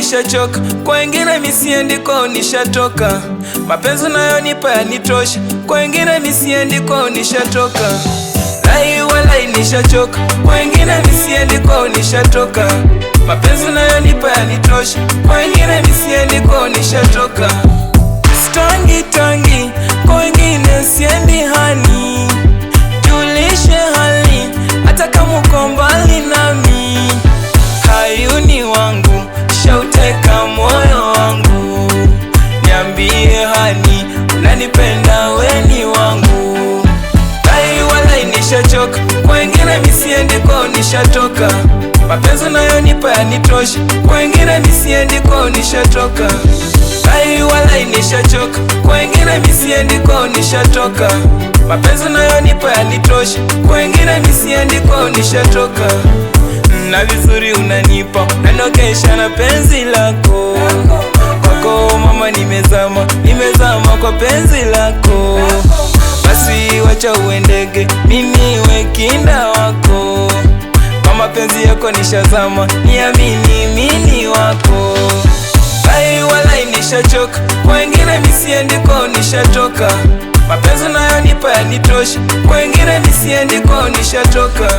nishachoka, kwa wengine misiendi kwao nishatoka. Mapenzi unayonipa yanitosha, kwa wengine misiendi kwao nishatoka. Lai walai nishachoka, kwa wengine misiendi kwao nishatoka. Mapenzi unayonipa yanitosha, kwa wengine misiendi kwao nishatoka. Tangi, kwa wengine siendi hani. Julishe hali, hata kama uko mbali nami. Hayuni wangu, shauteka moyo wangu. Niambie hani, unanipenda weni wangu. Lai walai nishachoka, kwa wengine misiendi kwao nishatoka. Mapenzi unayonipa yanitosha, kwa wengine misiendi kwao nishatoka. Lai walai nishachoka, kwa wengine misiendi kwao nishatoka. Mapenzi unayonipa yanitosha, kwa wengine misiendi kwao nishatoka. Na vizuri unanipa, unanogesha na penzi lako. Kwako mama nimezama kwa penzi lako. Basi wacha uendege, mimi wekinda wako. Kwa mapenzi yako nishazama, niamini mimi wako. Lai walai nishachoka, kwa wengine misiendi kwao nishatoka. Mapenzi unayonipa yanitosha, kwa wengine misiendi kwao nishatoka.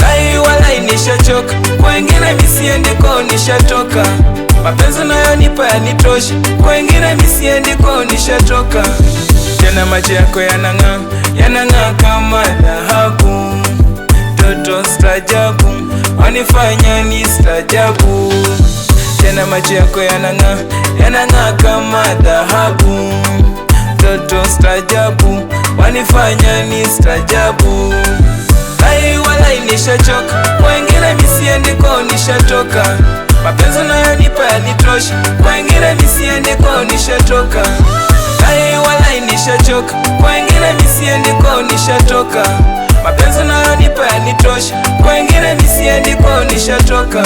Lai walai nishachoka, kwa wengine misiendi kwao nishatoka. Mapenzi unayonipa yanitosha, kwa wengine misiendi kwao nishatoka. Tena macho yako yanang'aa kama dhahabu. Toto stajabu, wanifanya ni stajabu. Tena macho yako yanang'aa kama dhahabu. Toto stajabu, wanifanya ni stajabu. Lai walai nishachoka, kwa wengine misiendi kwao nishatoka. Mapenzi unayonipa yanitosha, kwa wengine misiendi kwao nishatoka. Lai walai nishachoka, kwa wengine misiendi kwao nishatoka. Mapenzi unayonipa yanitosha, kwa wengine misiendi kwao nishatoka.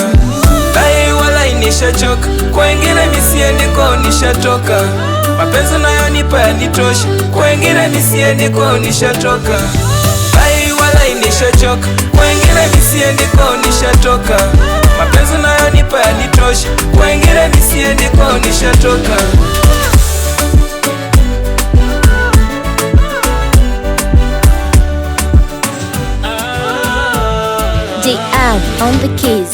Lai walai nishachoka, kwa wengine misiendi kwao nishatoka. Mapenzi unayonipa yanitosha, kwa wengine misiendi kwao nishatoka. Lai walai nishachoka, kwa wengine misiendi kwao nishatoka. Mapenzi unayonipa yanitosha, kwa wengine misiendi kwao nishatoka. J-Ad on the keys.